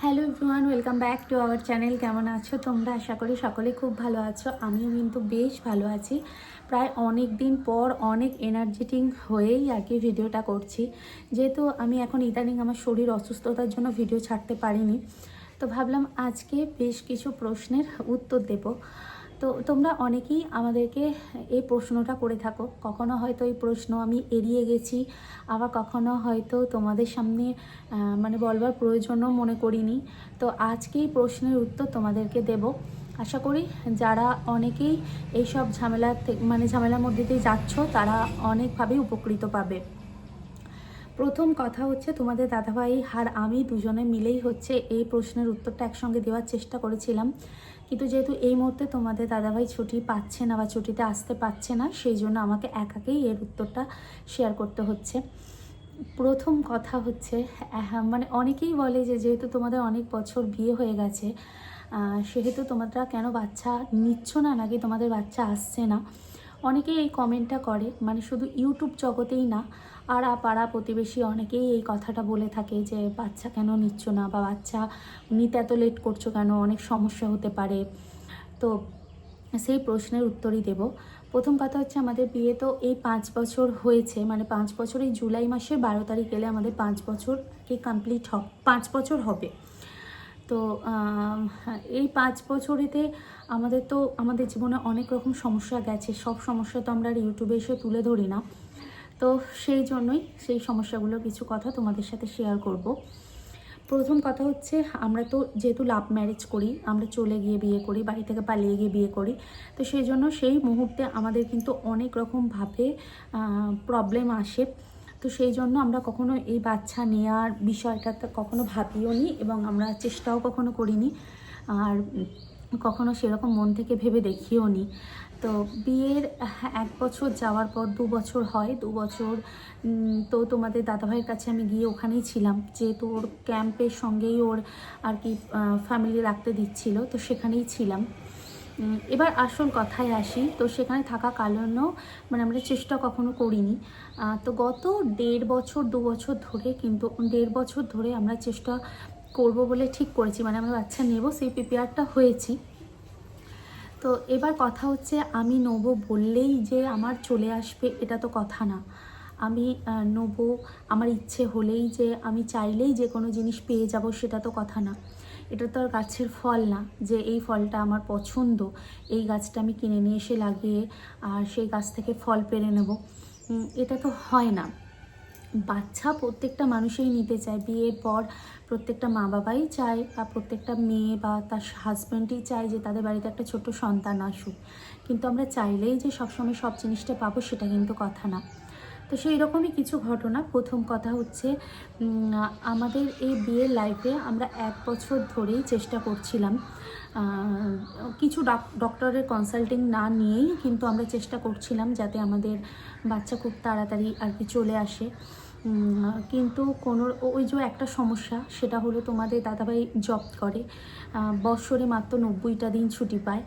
Hello everyone, welcome back to our channel. কেমন আছো তোমরা? আশা করি সকলে খুব ভালো আছো। আমিও কিন্তু বেশ ভালো আছি। প্রায় অনেক দিন পর অনেক এনার্জেটিক হয়েই আর কি ভিডিওটা করছি, যেহেতু আমি এখন ইদানিং আমার শরীর অসুস্থতার জন্য ভিডিও ছাড়তে পারিনি। তো ভাবলাম আজকে বেশ কিছু প্রশ্নের উত্তর দেব। তো তোমরা অনেকেই আমাদেরকে এই প্রশ্নটা করে থাকো। কখনো হয়তো এই প্রশ্ন আমি এড়িয়ে গেছি, আবার কখনো হয়তো তোমাদের সামনে বলবার প্রয়োজনও মনে করিনি। তো আজকে এই প্রশ্নের উত্তর তোমাদেরকে দেব। আশা করি যারা অনেকেই এইসব ঝামেলার মধ্যে দিয়ে যাচ্ছ তারা অনেকভাবেই উপকৃত পাবে। প্রথম কথা হচ্ছে, তোমাদের দাদাভাই আর আমি দুজনে মিলেই হচ্ছে এই প্রশ্নের উত্তরটা একসঙ্গে দেওয়ার চেষ্টা করেছিলাম, কিন্তু যেহেতু এই মুহূর্তে তোমাদের দাদাভাই ছুটি পাচ্ছে না বা ছুটিতে আসতে পারছে না, সেই জন্য আমাকে একাকেই এর উত্তরটা শেয়ার করতে হচ্ছে। প্রথম কথা হচ্ছে, অনেকেই বলে যে যেহেতু তোমাদের অনেক বছর বিয়ে হয়ে গেছে, সেহেতু তোমরা কেন বাচ্চা নিচ্ছ না, নাকি তোমাদের বাচ্চা আসছে না। অনেকেই এই কমেন্টটা করে, শুধু ইউটিউব জগতেই না, আর পাড়া প্রতিবেশী অনেকেই এই কথাটা বলে থাকে যে বাচ্চা কেন নিচ্ছ না, বা বাচ্চা নিতে এত লেট করছো কেন, অনেক সমস্যা হতে পারে। তো সেই প্রশ্নের উত্তরই দেব। প্রথম কথা হচ্ছে, আমাদের বিয়ে তো এই 5 বছর হয়েছে, 5 বছর, এই জুলাই মাসের 12 তারিখ এলে আমাদের 5 বছর কি কমপ্লিট 5 বছর হবে। তো এই 5 বছরেতে আমাদের জীবনে অনেক রকম সমস্যা গেছে। সব সমস্যা তো আমরা আর ইউটিউবে এসে তুলে ধরি না। তো সেই জন্যই সেই সমস্যাগুলোর কিছু কথা তোমাদের সাথে শেয়ার করব। প্রথম কথা হচ্ছে, আমরা তো যেহেতু লাভ ম্যারেজ করি, আমরা চলে গিয়ে বিয়ে করি, বাড়ি থেকে পালিয়ে গিয়ে বিয়ে করি। তো সেই জন্য সেই মুহূর্তে আমাদের কিন্তু অনেক রকমভাবে প্রবলেম আসে। তো সেই জন্য আমরা কখনো এই বাচ্চা নেওয়ার বিষয়টাতে কখনো ভাবিও নি, এবং আমরা চেষ্টাও কখনো করিনি, আর কখনো সেরকম মন থেকে ভেবে দেখিও নি। তো বিয়ের 1 বছর যাওয়ার পর 2 বছর হয়। 2 বছর তো তোমাদের দাদাভাইয়ের কাছে আমি গিয়ে ওখানেই ছিলাম, যেহেতু ওর ক্যাম্পের সঙ্গেই ওর আর কি ফ্যামিলি রাখতে দিচ্ছিল, তো সেখানেই ছিলাম। এবার আসল কথায় আসি, তো সেখানে থাকা কারণেও আমরা চেষ্টা কখনো করিনি। তো গত 1.5 বছর 2 বছর ধরে, কিন্তু 1.5 বছর ধরে আমরা চেষ্টা করব বলে ঠিক করেছি, আমরা বাচ্চা নেব, সেই প্রিপেয়ারটা হয়েছি। তো এবার কথা হচ্ছে, আমি নেবো বললেই যে আমার চলে আসবে এটা তো কথা না। আমি নেবো, আমার ইচ্ছে হলেই যে আমি চাইলেই যে কোনো জিনিস পেয়ে যাব সেটা তো কথা না। এটা তো আর গাছের ফল না যে এই ফলটা আমার পছন্দ, এই গাছটা আমি কিনে নিয়ে এসে লাগিয়ে আর সেই গাছ থেকে ফল পেড়ে নেব, এটা তো হয় না। বাচ্চা প্রত্যেকটা মানুষই নিতে চায়। বিয়ের পর প্রত্যেকটা মা বাবাই চায়, বা প্রত্যেকটা মেয়ে বা তার হাজব্যান্ডই চায় যে তাদের বাড়িতে একটা ছোট্ট সন্তান আসুক, কিন্তু আমরা চাইলেই যে সবসময় সব জিনিসটা পাবো সেটা কিন্তু কথা না। তো সেই রকমই কিছু ঘটনা। প্রথম কথা হচ্ছে, আমাদের এই বিয়ের লাইফে আমরা 1 বছর ধরেই চেষ্টা করছিলাম, কিছু ডক্টরের কনসাল্টিং না নিয়েই কিন্তু আমরা চেষ্টা করছিলাম যাতে আমাদের বাচ্চা খুব তাড়াতাড়ি আর কি চলে আসে। কিন্তু কোনো ওই যে একটা সমস্যা, সেটা হলো তোমাদের দাদাভাই জব করে, বৎসরে মাত্র 90টা দিন ছুটি পায়।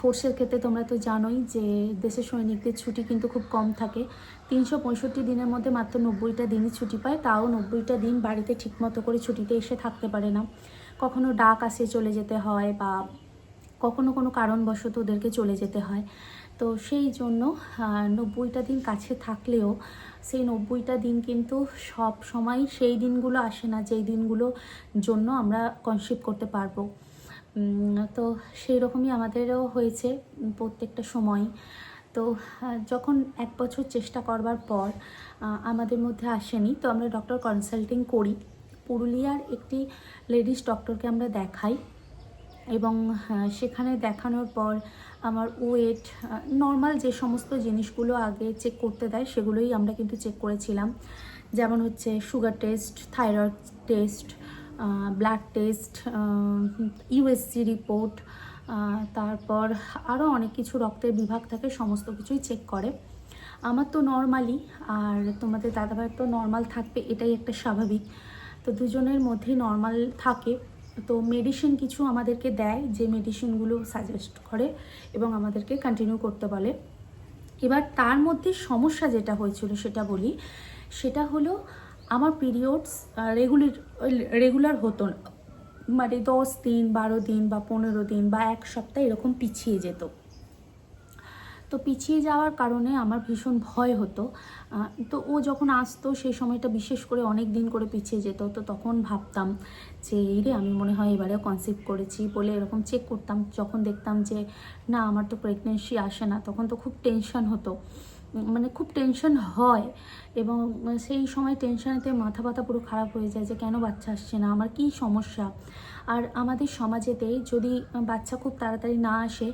ফোর্সের ক্ষেত্রে তোমরা তো জানোই যে দেশের সৈনিকদের ছুটি কিন্তু খুব কম থাকে। 365 দিনের মধ্যে মাত্র 90টা দিনই ছুটি পায়, তাও 90টা দিন বাড়িতে ঠিকমতো করে ছুটিতে এসে থাকতে পারে না। কখনো ডাক আসে চলে যেতে হয়, বা কখনো কোনো কারণবশত ওদেরকে চলে যেতে হয়। তো সেই জন্য 90টা দিন কাছে থাকলেও সেই 90টা দিন কিন্তু সব সময় সেই দিনগুলো আসে না যেই দিনগুলো জন্য আমরা কনসিভ করতে পারবো। তো সেই রকমই আমাদেরও হয়েছে প্রত্যেকটা সময়। তো যখন 1 বছর চেষ্টা করবার পর আমাদের মধ্যে আসেনি, তো আমরা ডক্টর কনসাল্টিং করি। পুরুলিয়ার একটি লেডিস ডক্টরকে আমরা দেখাই, এবং সেখানে দেখানোর পর আমার ওয়েট, নর্মাল যে সমস্ত জিনিসগুলো আগে চেক করতে দেয় সেগুলোই আমরা কিন্তু চেক করেছিলাম। যেমন হচ্ছে sugar test, thyroid test, blood test, USG report, তারপর আরও অনেক কিছু রক্তের বিভাগ থাকে, সমস্ত কিছুই চেক করে। আমার তো নর্মালি, আর তোমাদের দাদাভাইয়ের তো নর্মাল থাকবে, এটাই একটা স্বাভাবিক। তো দুজনের মধ্যেই নর্মাল থাকে। তো মেডিসিন কিছু আমাদেরকে দেয়, যে মেডিসিনগুলো সাজেস্ট করে এবং আমাদেরকে কন্টিনিউ করতে বলে। এবার তার মধ্যে সমস্যা যেটা হয়েছিল সেটা বলি, সেটা হলো আমার পিরিয়ডস রেগুলার হতো না। মানে 10 দিন, 12 দিন বা 15 দিন বা 1 সপ্তাহ এরকম পিছিয়ে যেত। তো পিছিয়ে যাওয়ার কারণে আমার ভীষণ ভয় হতো। তো ও যখন আসতো সেই সময়টা বিশেষ করে অনেক দিন করে পিছিয়ে যেত, তো তখন ভাবতাম যে এই রে, আমি মনে হয় এবারেও কনসিভ করেছি বলে এরকম চেক করতাম। যখন দেখতাম যে না, আমার তো প্রেগনেন্সি আসে না, তখন তো খুব টেনশন হতো, মানে খুব টেনশন হয়। এবং সেই সময় টেনশনেতে মাথা ব্যথা পুরো খারাপ হয়ে যায় যে কেন বাচ্চা আসছে না, আমার কী সমস্যা। আর আমাদের সমাজেতে যদি বাচ্চা খুব তাড়াতাড়ি না আসে,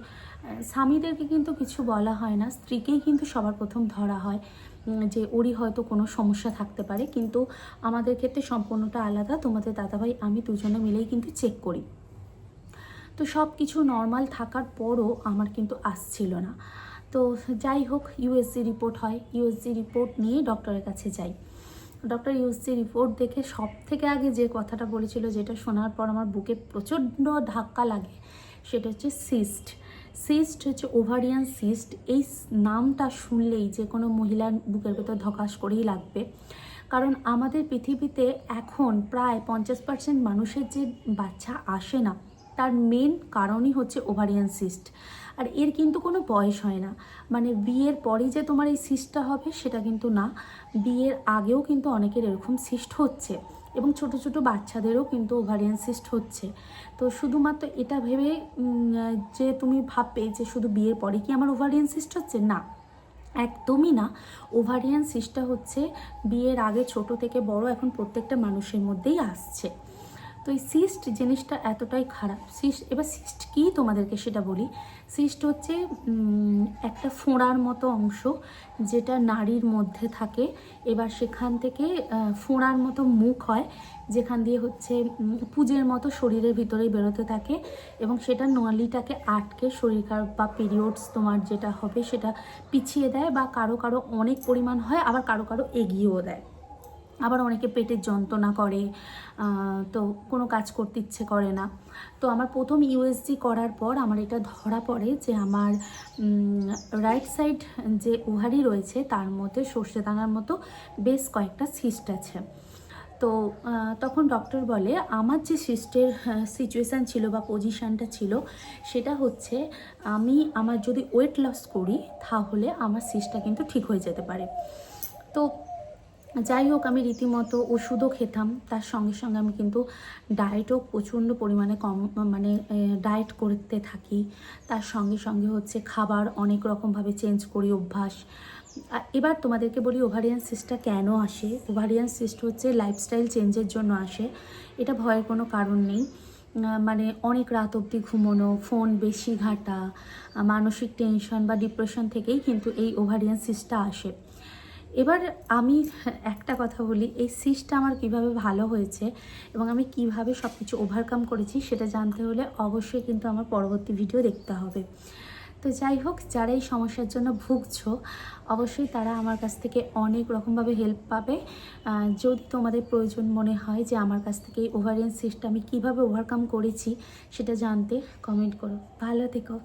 স্বামীদেরকে কিন্তু কিছু বলা হয় না, স্ত্রীকেই কিন্তু সবার প্রথম ধরা হয় যে ওরই হয়তো কোনো সমস্যা থাকতে পারে। কিন্তু আমাদের ক্ষেত্রে সম্পূর্ণটা আলাদা। তোমাদের দাদাভাই আমি দুজনে মিলেই কিন্তু চেক করি। তো সব কিছু নর্মাল থাকার পরও আমার কিন্তু আসছিল না। তো যাই হোক, ইউএসজি রিপোর্ট হয়, ইউএসজি রিপোর্ট নিয়ে ডক্টরের কাছে যাই। ডক্টর ইউএসজি রিপোর্ট দেখে সব থেকে আগে যে কথাটা বলেছিল, যেটা শোনার পর আমার বুকে প্রচণ্ড ধাক্কা লাগে, সেটা হচ্ছে সিস্ট। সিস্ট হচ্ছে ওভারিয়ান সিস্ট। এই নামটা শুনলেই যে কোনো মহিলার বুকের ভেতর ধকাস করেই লাগবে। কারণ আমাদের পৃথিবীতে এখন প্রায় 50% মানুষের যে বাচ্চা আসে না, তার মেন কারণই হচ্ছে ওভারিয়ান সিস্ট। আর এর কিন্তু কোনো বয়স হয় না, মানে বিয়ের পরেই যে তোমার এই সিস্টটা হবে সেটা কিন্তু না, বিয়ের আগেও কিন্তু অনেকের এরকম সিস্ট হচ্ছে, এবং ছোট ছোট বাচ্চাদেরও কিন্তু ওভারিয়ান সিস্ট হচ্ছে। তো শুধুমাত্র এটা ভেবে যে তুমি ভাববে যে শুধু বিয়ের পরে কি আমার ওভারিয়ান সিস্ট হচ্ছে, না, একদমই না। ওভারিয়ান সিস্টটা হচ্ছে বিয়ের আগে ছোট থেকে বড় এখন প্রত্যেকটা মানুষের মধ্যেই আসছে। তো এই সিস্ট জিনিসটা এতটাই খারাপ। এবার সিস্ট কী তোমাদেরকে সেটা বলি। সিস্ট হচ্ছে একটা ফোঁড়ার মতো অংশ যেটা নাড়ির মধ্যে থাকে। এবার সেখান থেকে ফোঁড়ার মতো মুখ হয়, যেখান দিয়ে হচ্ছে পুজের মতো শরীরের ভিতরেই বেরোতে থাকে, এবং সেটা নলিটাকে আটকে শরীর খারাপ বা পিরিয়ডস তোমার যেটা হবে সেটা পিছিয়ে দেয়, বা কারো কারো অনেক পরিমাণ হয়, আবার কারো কারো এগিয়েও দেয়। আবার অনেকে পেটের যন্ত্রণা করে, তো কোনো কাজ করতে ইচ্ছে করে না। তো আমার প্রথম ইউএসজি করার পর আমার এটা ধরা পড়ে যে আমার রাইট সাইড যে ওভারি রয়েছে তার মধ্যে সর্ষে দানার মতো বেশ কয়েকটা সিস্ট আছে। তো তখন ডক্টর বলে আমার যে সিস্টের সিচুয়েশান ছিল বা পজিশানটা ছিল সেটা হচ্ছে আমার যদি ওয়েট লস করি তাহলে আমার সিস্টটা কিন্তু ঠিক হয়ে যেতে পারে। তো যাই হোক, আমি রীতিমতো ওষুধও খেতাম, তার সঙ্গে সঙ্গে আমি কিন্তু ডায়েটও প্রচণ্ড পরিমাণে মানে ডায়েট করতে থাকি। তার সঙ্গে সঙ্গে হচ্ছে খাবার অনেক রকমভাবে চেঞ্জ করি, অভ্যাস। এবার তোমাদেরকে বলি ওভারিয়ান সিস্টটা কেন আসে। ওভারিয়ান সিস্ট হচ্ছে লাইফস্টাইল চেঞ্জের জন্য আসে, এটা ভয়ের কোনো কারণ নেই। মানে অনেক রাত অবধি ঘুমোনো, ফোন বেশি ঘাঁটা, মানসিক টেনশন বা ডিপ্রেশন থেকেই কিন্তু এই ওভারিয়ান সিস্টটা আসে। এবার আমি একটা কথা বলি, এই সিস্টটা আমার কিভাবে ভালো হয়েছে এবং আমি কিভাবে সব কিছু ওভারকাম করেছি সেটা জানতে হলে অবশ্যই কিন্তু আমার পরবর্তী ভিডিও দেখতে হবে। তো যাই হোক, যারা এই সমস্যার জন্য ভুগছো অবশ্যই তারা আমার কাছ থেকে অনেক রকমভাবে হেল্প পাবে। যদি তোমাদের প্রয়োজন মনে হয় যে আমার কাছ থেকে এই ওভারিয়ান সিস্টটা আমি কীভাবে ওভারকাম করেছি সেটা জানতে, কমেন্ট করো। ভালো থেকো।